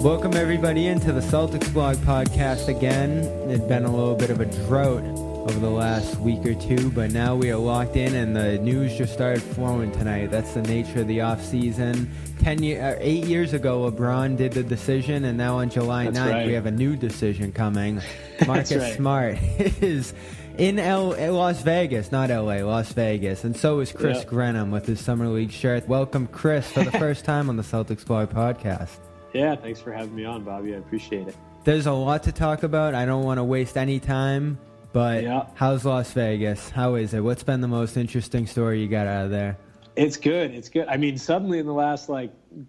Welcome everybody into the Celtics Blog podcast again. It's been a little bit of a drought over the last week or two, but now we are locked in and the news just started flowing tonight. That's the nature of the offseason. 8 years ago, LeBron did the decision, and now on July 9th, we have a new decision coming. Marcus Smart is in Las Vegas, not LA, Las Vegas, and so is Chris Grenham with his Summer League shirt. Welcome, Chris, for the first time on the Celtics Blog podcast. Yeah, thanks for having me on, Bobby. I appreciate it. There's a lot to talk about. I don't want to waste any time, but how's Las Vegas? How is it? What's been the most interesting story you got out of there? It's good. It's good. I mean, suddenly in the last,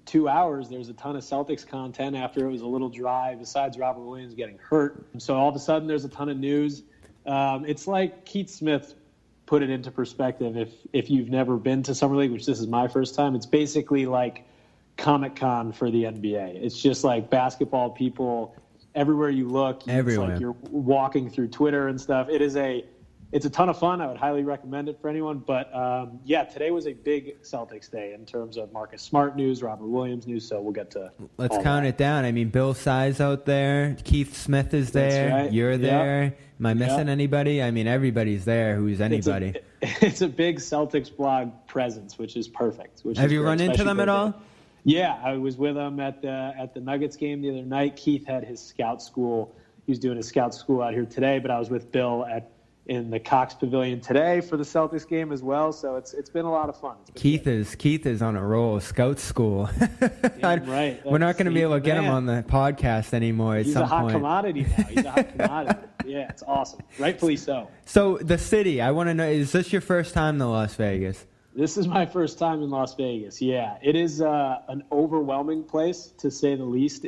2 hours, there's a ton of Celtics content after it was a little dry, besides Robert Williams getting hurt. So all of a sudden, there's a ton of news. It's like Keith Smith put it into perspective. If you've never been to Summer League, which this is my first time, it's basically like Comic-Con for the NBA. It's just like basketball people everywhere you look. It's like you're walking through Twitter and stuff. It's a ton of fun. I would highly recommend it for anyone. But today was a big Celtics day in terms of Marcus Smart news, Robert Williams news. So we'll get to let's count it down. I mean, Bill Size out there, Keith Smith is there. That's right. You're there. Am I missing anybody? I mean, every's there. Who's anybody? It's a big Celtics blog presence, which is perfect. Have you run into them at all? Yeah, I was with him at the Nuggets game the other night. Keith had his scout school. He was doing his scout school out here today, but I was with Bill in the Cox Pavilion today for the Celtics game as well. So it's been a lot of fun. Keith is on a roll. Scout school. Right. We're not going to be able to get him on the podcast anymore. He's a hot commodity now. He's a hot commodity. Yeah, it's awesome. Rightfully so. So the city, I want to know: is this your first time to Las Vegas? This is my first time in Las Vegas. Yeah, it is an overwhelming place, to say the least.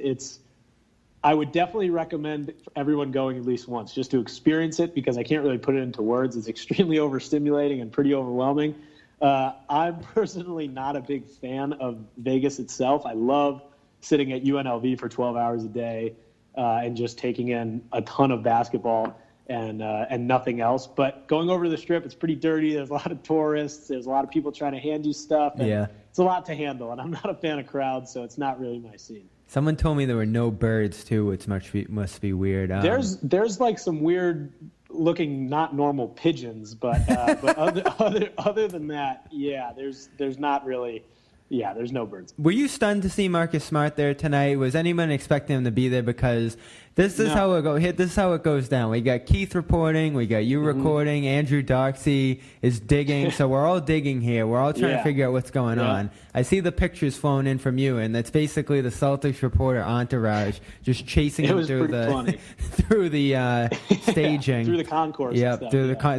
I would definitely recommend everyone going at least once just to experience it, because I can't really put it into words. It's extremely overstimulating and pretty overwhelming. I'm personally not a big fan of Vegas itself. I love sitting at UNLV for 12 hours a day and just taking in a ton of basketball and nothing else. But going over to the Strip, it's pretty dirty. There's a lot of tourists. There's a lot of people trying to hand you stuff. And it's a lot to handle, and I'm not a fan of crowds, so it's not really my scene. Someone told me there were no birds, too, which must be weird. There's like some weird looking, not normal pigeons, but other than that, there's not really. Yeah, there's no birds. Were you stunned to see Marcus Smart there tonight? Was anyone expecting him to be there? Because this is how it goes down. We got Keith reporting, we got you recording, Andrew Doxey is digging. So we're all digging here. We're all trying to figure out what's going on. I see the pictures flowing in from you, and that's basically the Celtics reporter entourage just chasing him through the staging, through the concourse. Yep,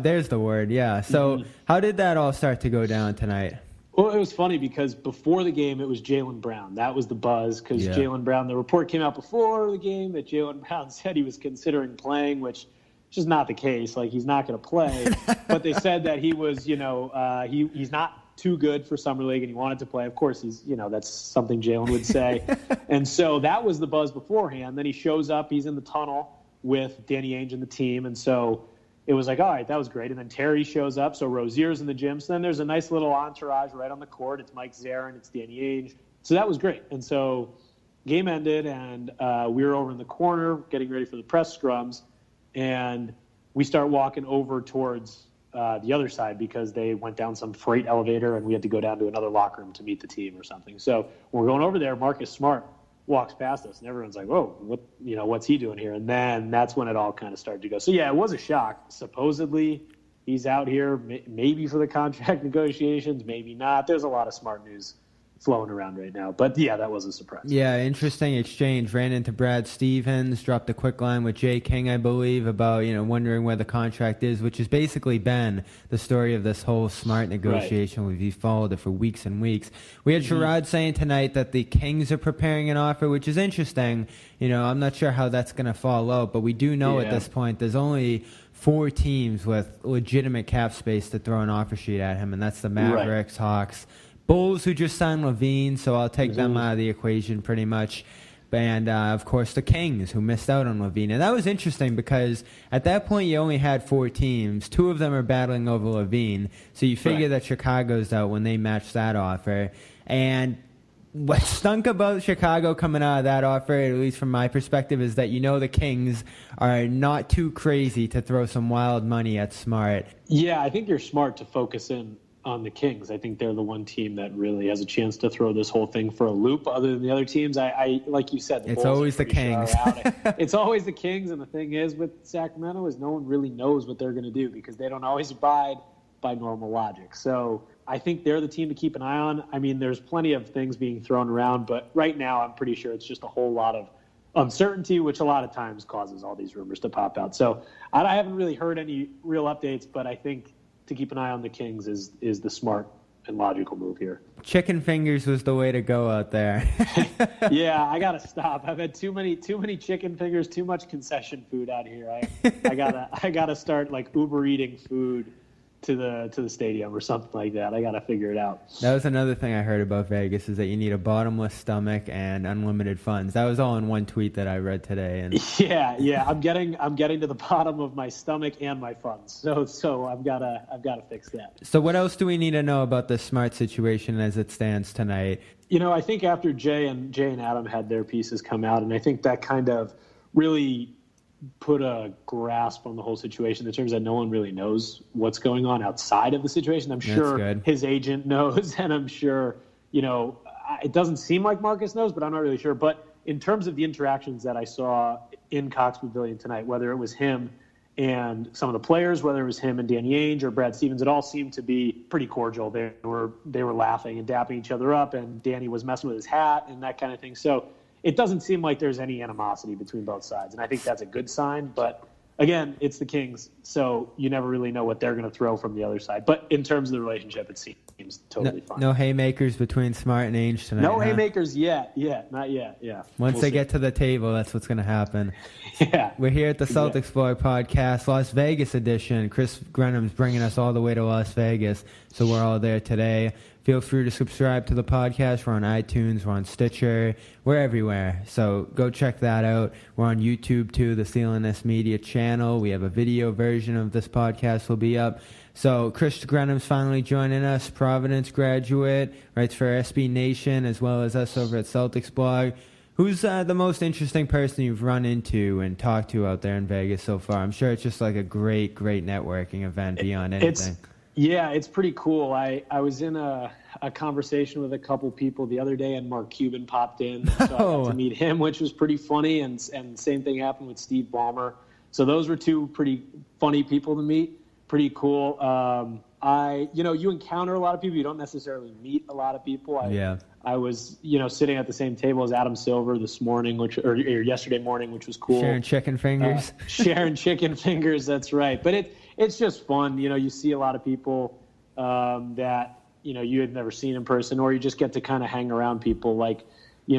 there's the word. Yeah. So how did that all start to go down tonight? Well, it was funny because before the game, it was Jaylen Brown. That was the buzz because Jaylen Brown, the report came out before the game that Jaylen Brown said he was considering playing, which is not the case. Like, he's not going to play. But they said that he was, he's not too good for Summer League and he wanted to play. Of course, that's something Jaylen would say. And so that was the buzz beforehand. Then he shows up. He's in the tunnel with Danny Ainge and the team. And so it was like, all right, that was great. And then Terry shows up. So Rozier's in the gym. So then there's a nice little entourage right on the court. It's Mike Zarin. It's Danny Ainge. So that was great. And so game ended, and we were over in the corner getting ready for the press scrums. And we start walking over towards the other side because they went down some freight elevator, and we had to go down to another locker room to meet the team or something. So when we're going over there, Marcus Smart walks past us, and everyone's like, "Whoa, what's he doing here?" And then that's when it all kind of started to go. So yeah, it was a shock. Supposedly, he's out here maybe for the contract negotiations, maybe not. There's a lot of Smart news flowing around right now. But yeah, that was a surprise. Yeah, interesting exchange. Ran into Brad Stevens, dropped a quick line with Jay King, I believe, about, wondering where the contract is, which has basically been the story of this whole Smart negotiation. Right. We've followed it for weeks and weeks. We had Sherrod saying tonight that the Kings are preparing an offer, which is interesting. I'm not sure how that's going to fall out, but we do know at this point there's only 4 teams with legitimate cap space to throw an offer sheet at him, and that's the Mavericks, Hawks, Bulls, who just signed Levine, so I'll take them out of the equation pretty much. And, of course, the Kings, who missed out on Levine. And that was interesting because at that point you only had 4 teams. 2 of them are battling over Levine. So you figure that Chicago's out when they match that offer. And What stunk about Chicago coming out of that offer, at least from my perspective, is that the Kings are not too crazy to throw some wild money at Smart. Yeah, I think you're smart to focus in on the Kings. I think they're the one team that really has a chance to throw this whole thing for a loop. Other than the other teams, I like you said, it's always the Kings. It's always the Kings, and the thing is with Sacramento is no one really knows what they're going to do because they don't always abide by normal logic. So I think they're the team to keep an eye on. I mean, there's plenty of things being thrown around, but right now I'm pretty sure it's just a whole lot of uncertainty, which a lot of times causes all these rumors to pop out. So I haven't really heard any real updates, but I think to keep an eye on the Kings is the smart and logical move here. Chicken fingers was the way to go out there. Yeah, I gotta stop. I've had too many chicken fingers, too much concession food out here. I gotta start like Uber eating food to the stadium or something like that. I gotta figure it out. That was another thing I heard about Vegas is that you need a bottomless stomach and unlimited funds. That was all in one tweet that I read today. And yeah, I'm getting to the bottom of my stomach and my funds. So I've gotta fix that. So what else do we need to know about the Smart situation as it stands tonight? I think after Jay and Adam had their pieces come out, and I think that kind of really put a grasp on the whole situation in terms that no one really knows what's going on outside of the situation. I'm sure his agent knows, and I'm sure, it doesn't seem like Marcus knows, but I'm not really sure. But in terms of the interactions that I saw in Cox Pavilion tonight, whether it was him and some of the players, whether it was him and Danny Ainge or Brad Stevens, it all seemed to be pretty cordial. They were laughing and dapping each other up, and Danny was messing with his hat and that kind of thing. So it doesn't seem like there's any animosity between both sides, and I think that's a good sign. But again, it's the Kings, so you never really know what they're going to throw from the other side. But in terms of the relationship, it seems totally fine. No haymakers between Smart and Ainge tonight. No haymakers yet. Yeah, not yet. Yeah. Once they get to the table, that's what's going to happen. Yeah. We're here at the Celtics Blog Podcast, Las Vegas edition. Chris Grenham's bringing us all the way to Las Vegas, so we're all there today. Feel free to subscribe to the podcast. We're on iTunes. We're on Stitcher. We're everywhere. So go check that out. We're on YouTube, too, the CLNS Media channel. We have a video version of this podcast will be up. So Chris Grenham's finally joining us, Providence graduate, writes for SB Nation, as well as us over at Celtics Blog. Who's the most interesting person you've run into and talked to out there in Vegas so far? I'm sure it's just like a great, great networking event beyond anything. It's pretty cool. I was in a conversation with a couple people the other day, and Mark Cuban popped in, so I got to meet him, which was pretty funny, and same thing happened with Steve Ballmer. So those were two pretty funny people to meet. Pretty cool. You encounter a lot of people. You don't necessarily meet a lot of people. I was, sitting at the same table as Adam Silver this morning, or yesterday morning, which was cool. Sharing chicken fingers. Sharing chicken fingers, that's right. But it's just fun. You see a lot of people that, you had never seen in person, or you just get to kind of hang around people like,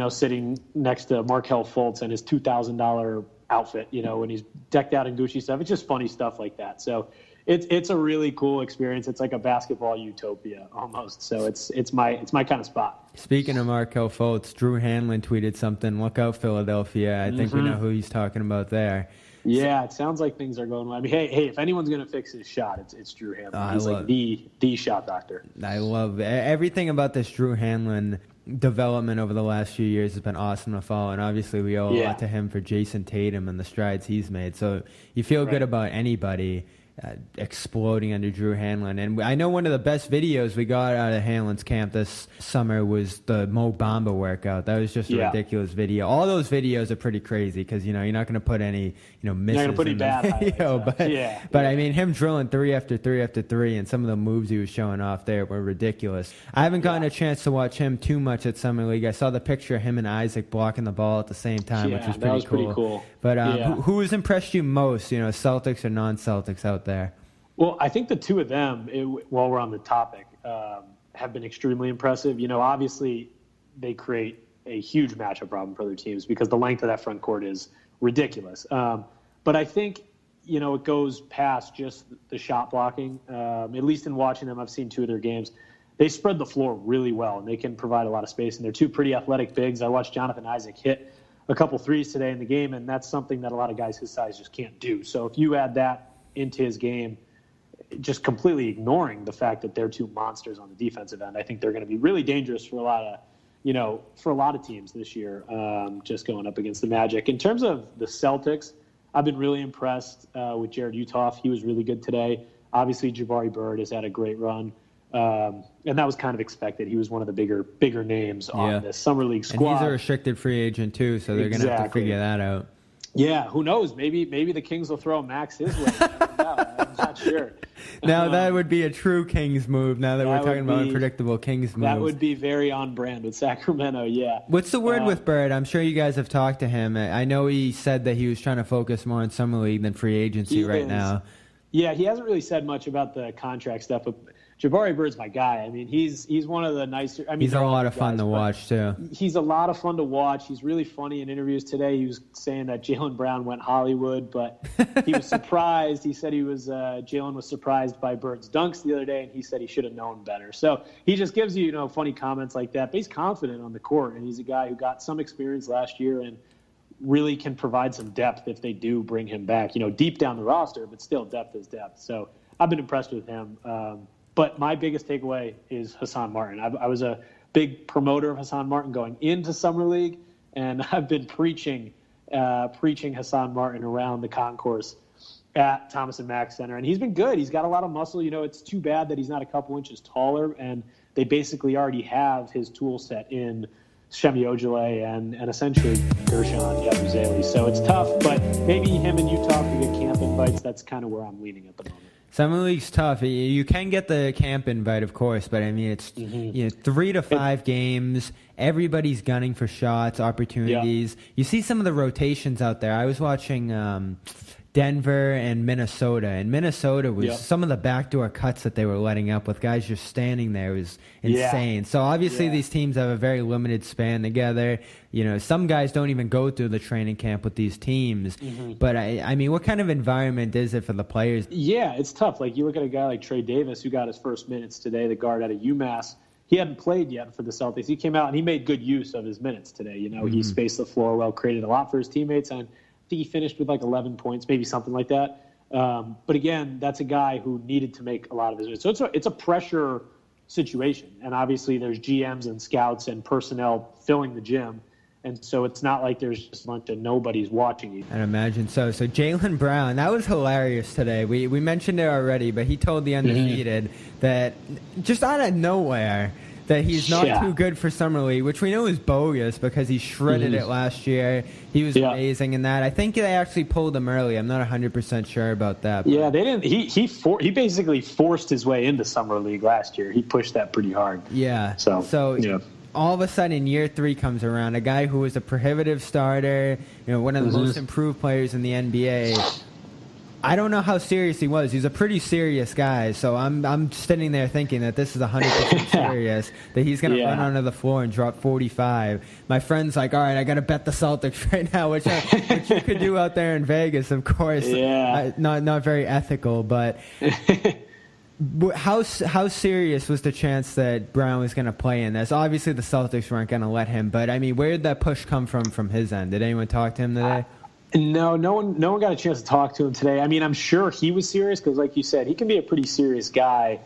sitting next to Markelle Fultz and his $2,000 outfit, when he's decked out in Gucci stuff. It's just funny stuff like that. So it's a really cool experience. It's like a basketball utopia almost. So it's my kind of spot. Speaking of Markelle Fultz, Drew Hanlon tweeted something. Look out, Philadelphia. I think we know who he's talking about there. Yeah, it sounds like things are going well. I mean, hey, if anyone's going to fix his shot, it's Drew Hanlon. He's like the shot doctor. I love everything about this Drew Hanlon development over the last few years has been awesome to follow, and obviously we owe a lot to him for Jason Tatum and the strides he's made. So you feel good about anybody exploding under Drew Hanlon. And I know one of the best videos we got out of Hanlon's camp this summer was the Mo Bamba workout. That was just a ridiculous video. All those videos are pretty crazy because, you're not going to put any, misses you're not going to put any bad video. But I mean, him drilling 3 after 3 after 3 and some of the moves he was showing off there were ridiculous. I haven't gotten a chance to watch him too much at Summer League. I saw the picture of him and Isaac blocking the ball at the same time, which was pretty cool. But who has impressed you most, Celtics or non-Celtics out there? Well, I think the two of them, while we're on the topic, have been extremely impressive. Obviously they create a huge matchup problem for other teams because the length of that front court is ridiculous. But I think, it goes past just the shot blocking. At least in watching them, I've seen 2 of their games. They spread the floor really well, and they can provide a lot of space. And they're 2 pretty athletic bigs. I watched Jonathan Isaac hit a couple threes today in the game, and that's something that a lot of guys his size just can't do. So if you add that into his game, just completely ignoring the fact that they're 2 monsters on the defensive end, I think they're going to be really dangerous for a lot for a lot of teams this year, just going up against the Magic. In terms of the Celtics, I've been really impressed with Jared Utoff. He was really good today. Obviously, Jabari Bird has had a great run. And that was kind of expected. He was one of the bigger names on this Summer League squad. And he's a restricted free agent, too, so they're going to have to figure that out. Yeah, who knows? Maybe the Kings will throw Max his way. I'm not sure. Now, that would be a true Kings move, now that we're talking about unpredictable Kings moves. That would be very on brand with Sacramento, yeah. What's the word with Bird? I'm sure you guys have talked to him. I know he said that he was trying to focus more on Summer League than free agency now. Yeah, he hasn't really said much about the contract stuff, but Jabari Bird's my guy. I mean, he's one of the nicer. I mean, he's a lot of fun to watch too. He's a lot of fun to watch. He's really funny in interviews today. He was saying that Jaylen Brown went Hollywood, but he was surprised. He said Jaylen was surprised by Bird's dunks the other day, and he said he should have known better. So he just gives you, funny comments like that. But he's confident on the court, and he's a guy who got some experience last year and really can provide some depth if they do bring him back. Deep down the roster, but still depth is depth. So I've been impressed with him. But my biggest takeaway is Hassan Martin. I was a big promoter of Hassan Martin going into Summer League, and I've been preaching Hassan Martin around the concourse at Thomas & Mack Center. And he's been good. He's got a lot of muscle. It's too bad that he's not a couple inches taller, and they basically already have his tool set in Shemi Ojeleye and essentially Gershon Yabusele. So it's tough, but maybe him and Utah could get camp invites. That's kind of where I'm leaning at the moment. Summer League's tough. You can get the camp invite, of course, but I mean, it's 3 to 5 games. Everybody's gunning for shots, opportunities. Yeah. You see some of the rotations out there. I was watching Denver and Minnesota, and Minnesota was some of the backdoor cuts that they were letting up with guys just standing there was insane. Yeah. So obviously these teams have a very limited span together. Some guys don't even go through the training camp with these teams. Mm-hmm. But I mean, what kind of environment is it for the players? Yeah, it's tough. Like you look at a guy like Trey Davis, who got his first minutes today, the guard out of UMass. He hadn't played yet for the Celtics. He came out and he made good use of his minutes today. He spaced the floor well, created a lot for his teammates, and I think he finished with like 11 points, maybe something like that. But again, that's a guy who needed to make a lot of his minutes. So it's a pressure situation. And obviously there's GMs and scouts and personnel filling the gym. And so it's not like there's just a bunch of nobody's watching you. I'd imagine so. So Jaylen Brown, that was hilarious today. We mentioned it already, but he told the Undefeated that just out of nowhere that he's not too good for Summer League, which we know is bogus because he shredded it last year. He was amazing in that. I think they actually pulled him early. I'm not 100% sure about that. But. Yeah, they didn't. He basically forced his way into Summer League last year. He pushed that pretty hard. Yeah. So all of a sudden, year 3 comes around. A guy who was a prohibitive starter, one of the most improved players in the NBA. I don't know how serious he was. He's a pretty serious guy, so I'm sitting there thinking that this is 100% serious, that he's going to run onto the floor and drop 45. My friend's like, all right, I got to bet the Celtics right now, which you could do out there in Vegas, of course. Yeah. Not very ethical, but how serious was the chance that Brown was going to play in this? Obviously, the Celtics weren't going to let him, but, I mean, where did that push come from his end? Did anyone talk to him today? No one got a chance to talk to him today. I mean, I'm sure he was serious because, like you said, he can be a pretty serious guy.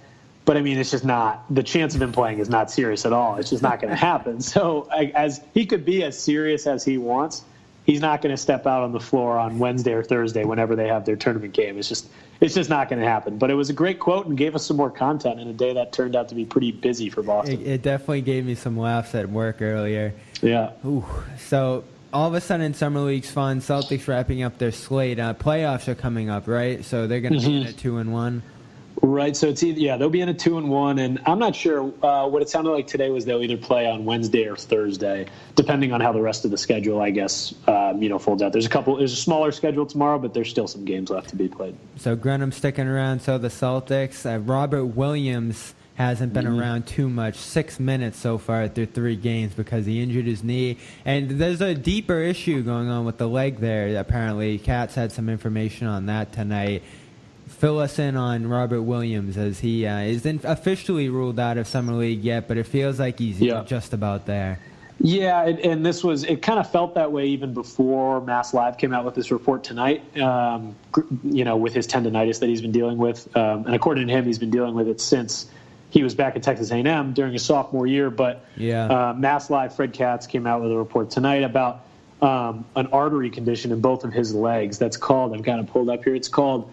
But, I mean, it's just not – the chance of him playing is not serious at all. It's just not going to happen. So, as he could be as serious as he wants, he's not going to step out on the floor on Wednesday or Thursday whenever they have their tournament game. It's just not going to happen. But it was a great quote and gave us some more content in a day that turned out to be pretty busy for Boston. It definitely gave me some laughs at work earlier. Yeah. Ooh. So – all of a sudden, Summer League's fun. Celtics wrapping up their slate. Playoffs are coming up, right? So they're going to be in a 2-1. Right. So it's they'll be in a 2-1, and I'm not sure. What it sounded like today was they'll either play on Wednesday or Thursday, depending on how the rest of the schedule, I guess, folds out. There's a smaller schedule tomorrow, but there's still some games left to be played. So Grenham's sticking around. So the Celtics. Robert Williams hasn't been around too much. 6 minutes so far through 3 games because he injured his knee. And there's a deeper issue going on with the leg there, apparently. Katz had some information on that tonight. Fill us in on Robert Williams, as he isn't officially ruled out of Summer League yet, but it feels like he's just about there. Yeah, and it kind of felt that way even before Mass Live came out with this report tonight, with his tendonitis that he's been dealing with. And according to him, he's been dealing with it since he was back at Texas A&M during his sophomore year. But Mass Live, Fred Katz came out with a report tonight about an artery condition in both of his legs. That's called, I've got it pulled up here. It's called,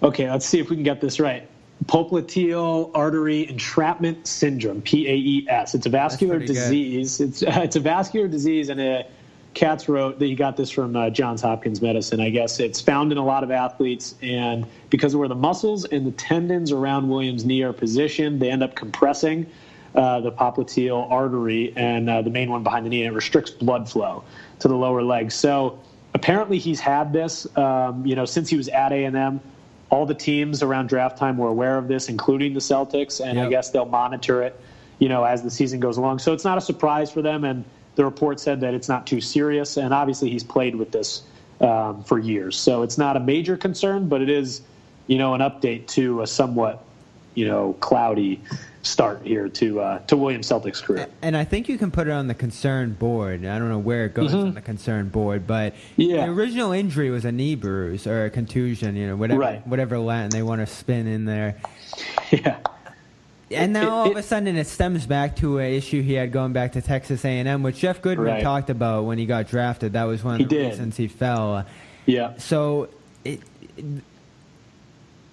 okay, let's see if we can get this right. Popliteal artery entrapment syndrome, PAES. It's a vascular disease. It's a vascular disease, and Katz wrote that he got this from Johns Hopkins Medicine. I guess it's found in a lot of athletes, and because of where the muscles and the tendons around Williams' knee are positioned, they end up compressing the popliteal artery and the main one behind the knee, and it restricts blood flow to the lower leg. So apparently he's had this, since he was at A&M. All the teams around draft time were aware of this, including the Celtics, and I guess they'll monitor it, as the season goes along. So it's not a surprise for them, and the report said that it's not too serious, and obviously he's played with this for years. So it's not a major concern, but it is, an update to a somewhat, cloudy start here to Williams' Celtics career. And I think you can put it on the concern board. I don't know where it goes on the concern board, but the original injury was a knee bruise or a contusion, whatever Latin they want to spin in there. Yeah. And now all of a sudden it stems back to an issue he had going back to Texas A&M, which Jeff Goodman talked about when he got drafted. That was one of the reasons he fell. Yeah. So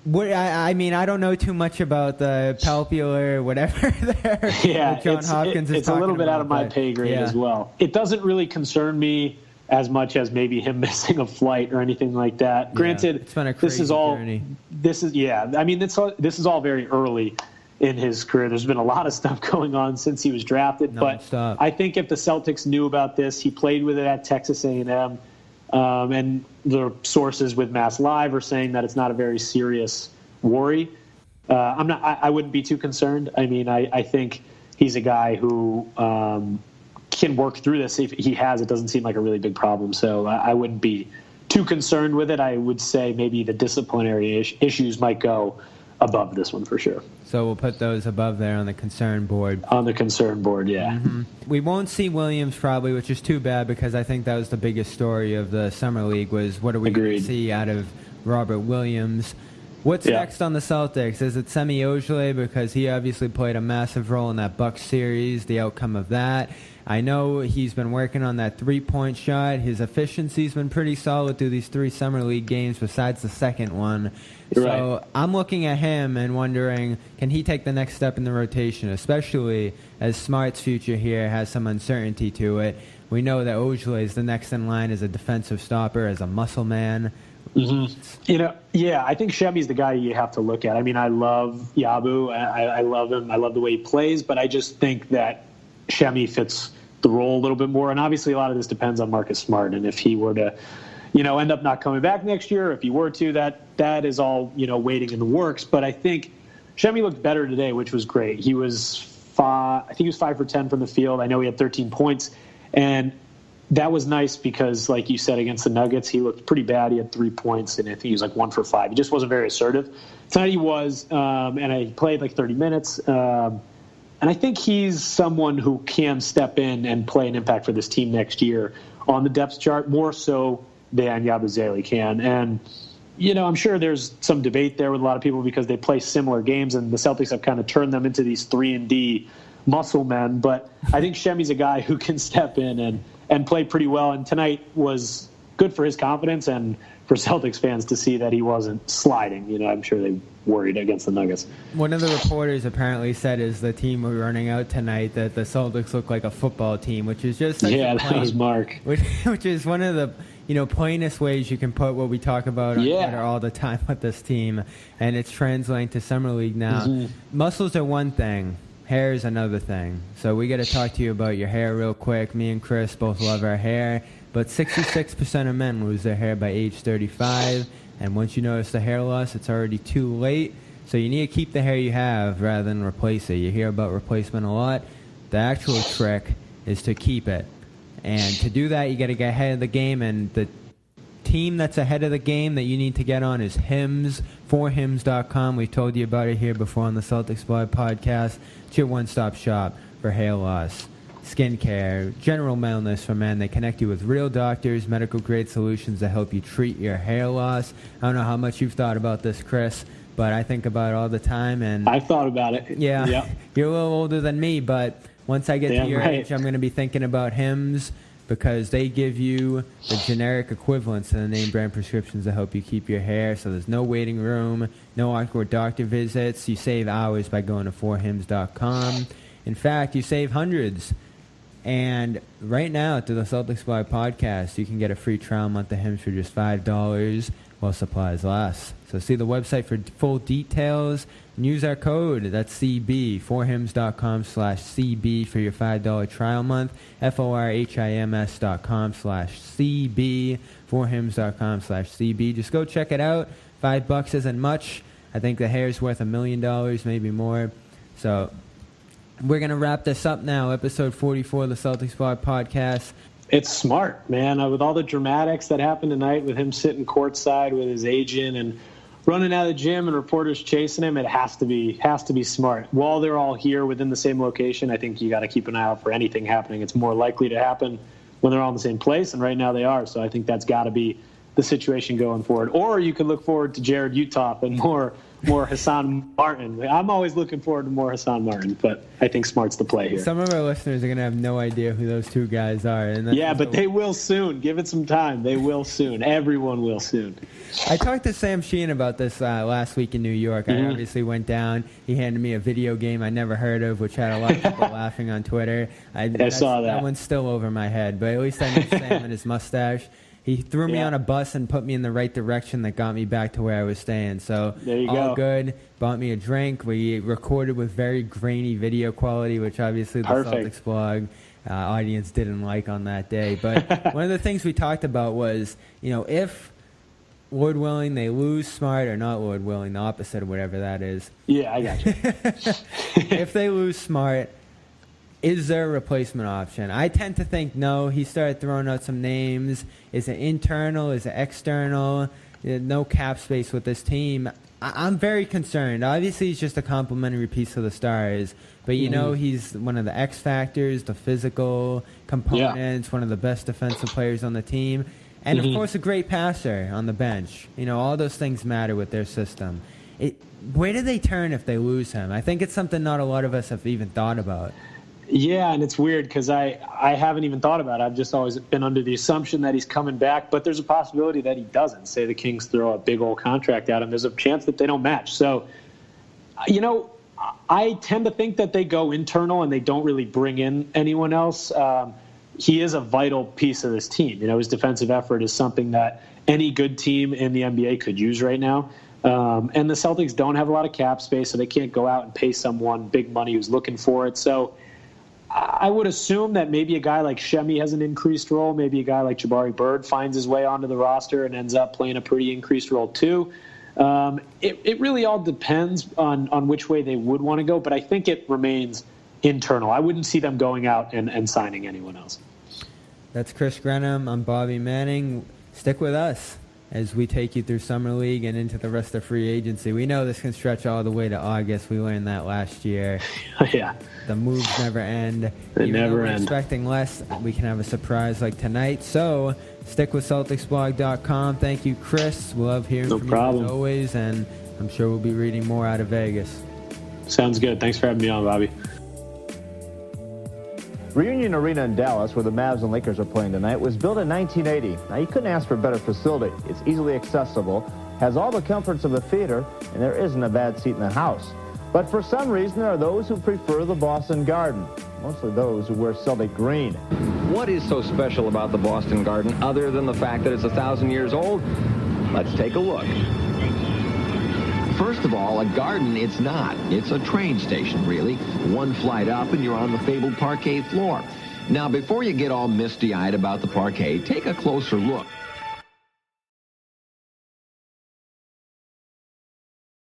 I don't know too much about the palpular whatever there. Yeah, John Hopkins is it's a little bit out of my pay grade as well. It doesn't really concern me as much as maybe him missing a flight or anything like that. Granted, it's been a crazy journey. This is all very early in his career. There's been a lot of stuff going on since he was drafted. Non-stop. But I think if the Celtics knew about this, he played with it at Texas A&M. And the sources with Mass Live are saying that it's not a very serious worry. I wouldn't be too concerned. I mean, I think he's a guy who can work through this. If he has, it doesn't seem like a really big problem. So I wouldn't be too concerned with it. I would say maybe the disciplinary issues might go above this one for sure. So we'll put those above there on the concern board. On the concern board, yeah. Mm-hmm. We won't see Williams probably, which is too bad because I think that was the biggest story of the Summer League was what are we going to see out of Robert Williams. What's next on the Celtics? Is it Semi Ojeleye because he obviously played a massive role in that Bucks series, the outcome of that. I know he's been working on that three-point shot. His efficiency's been pretty solid through these 3 Summer League games besides the second one. So I'm looking at him and wondering, can he take the next step in the rotation, especially as Smart's future here has some uncertainty to it. We know that Ojeleye is the next in line as a defensive stopper, as a muscle man. Mm-hmm. I think Shemi's the guy you have to look at. I mean, I love Yabu. I love him. I love the way he plays, but I just think that Shemi fits the role a little bit more. And obviously a lot of this depends on Marcus Smart. And if he were to, end up not coming back next year, if he were to, that is all, waiting in the works. But I think Shemi looked better today, which was great. He was 5 for 10 from the field. I know he had 13 points. And that was nice because, like you said, against the Nuggets, he looked pretty bad. He had 3 points, and I think he was like 1 for 5. He just wasn't very assertive. Tonight he was, and he played like 30 minutes. And I think he's someone who can step in and play an impact for this team next year on the depth chart, more so than Ojeleye can. And, I'm sure there's some debate there with a lot of people because they play similar games, and the Celtics have kind of turned them into these 3-and-D muscle men. But I think Shemi's a guy who can step in and play pretty well. And tonight was good for his confidence and for Celtics fans to see that he wasn't sliding. I'm sure they worried against the Nuggets. One of the reporters apparently said as the team were running out tonight that the Celtics look like a football team, which is just such a that was Mark. Which is one of the plainest ways you can put what we talk about on Twitter all the time with this team, and it's translating to Summer League now. Mm-hmm. Muscles are one thing. Hair is another thing. So we got to talk to you about your hair real quick. Me and Chris both love our hair, but 66% of men lose their hair by age 35, and once you notice the hair loss, it's already too late. So you need to keep the hair you have rather than replace it. You hear about replacement a lot. The actual trick is to keep it. And to do that, you got to get ahead of the game, and the team that's ahead of the game that you need to get on is Hims, forhims.com. We told you about it here before on the Celtics Blog podcast. It's your one-stop shop for hair loss, skincare, general wellness for men. They connect you with real doctors, medical-grade solutions that help you treat your hair loss. I don't know how much you've thought about this, Chris, but I think about it all the time. And I've thought about it. Yeah, yep. You're a little older than me, but once I get to your right. age, I'm going to be thinking about Hims because they give you the generic equivalents to the name brand prescriptions to help you keep your hair. So there's no waiting room, no awkward doctor visits. You save hours by going to 4hims.com. In fact, you save hundreds. And right now, through the Celtics Blog podcast, you can get a free trial month of Hims for just $5 while supplies last. So see the website for full details and use our code. That's CB, 4hims.com/CB for your $5 trial month. FORHIMS.com/CB, 4hims.com/CB. Just go check it out. $5 isn't much. I think the hair's worth $1 million, maybe more. So we're going to wrap this up now. Episode 44 of the Celtics Blog podcast. It's smart, man. With all the dramatics that happened tonight, with him sitting courtside with his agent and running out of the gym and reporters chasing him, it has to be smart. While they're all here within the same location, I think you got to keep an eye out for anything happening. It's more likely to happen when they're all in the same place, and right now they are. So I think that's got to be the situation going forward. Or you could look forward to Jared Uthoff and more Hassan Martin. I'm always looking forward to more Hassan Martin, but I think smart's the play here. Some of our listeners are going to have no idea who those two guys are. And but they will soon. Give it some time. They will soon. Everyone will soon. I talked to Sam Sheehan about this last week in New York. I obviously went down. He handed me a video game I never heard of, which had a lot of people laughing on Twitter. I saw that. That one's still over my head, but at least I know Sam and his mustache. He threw me on a bus and put me in the right direction that got me back to where I was staying. So there you all go. Good. Bought me a drink. We recorded with very grainy video quality, which obviously the Celtics Blog audience didn't like on that day. But one of the things we talked about was, if Lord willing they lose Smart, or not Lord willing, the opposite of whatever that is. Yeah, I got you. If they lose Smart, is there a replacement option? I tend to think no. He started throwing out some names. Is it internal? Is it external? No cap space with this team. I'm very concerned. Obviously, he's just a complimentary piece of the Stars. But, he's one of the X factors, the physical components, one of the best defensive players on the team. And, of course, a great passer on the bench. All those things matter with their system. Where do they turn if they lose him? I think it's something not a lot of us have even thought about. Yeah, and it's weird because I haven't even thought about it. I've just always been under the assumption that he's coming back, but there's a possibility that he doesn't. Say the Kings throw a big old contract at him, there's a chance that they don't match. So, I tend to think that they go internal and they don't really bring in anyone else. He is a vital piece of this team. His defensive effort is something that any good team in the NBA could use right now. And the Celtics don't have a lot of cap space, so they can't go out and pay someone big money who's looking for it. So I would assume that maybe a guy like Shemi has an increased role. Maybe a guy like Jabari Bird finds his way onto the roster and ends up playing a pretty increased role too. It really all depends on which way they would want to go, but I think it remains internal. I wouldn't see them going out and signing anyone else. That's Chris Grenham. I'm Bobby Manning. Stick with us as we take you through Summer League and into the rest of free agency. We know this can stretch all the way to August. We learned that last year. Yeah. The moves never end. They never we're end. Expecting less, we can have a surprise like tonight. So stick with CelticsBlog.com. Thank you, Chris. We love hearing from you as always, and I'm sure we'll be reading more out of Vegas. Sounds good. Thanks for having me on, Bobby. Reunion Arena in Dallas, where the Mavs and Lakers are playing tonight, was built in 1980. Now, you couldn't ask for a better facility. It's easily accessible, has all the comforts of a theater, and there isn't a bad seat in the house. But for some reason, there are those who prefer the Boston Garden, mostly those who wear Celtic green. What is so special about the Boston Garden other than the fact that it's 1,000 years old? Let's take a look. First of all, a garden it's not. It's a train station, really. One flight up and you're on the fabled parquet floor. Now, before you get all misty-eyed about the parquet, take a closer look.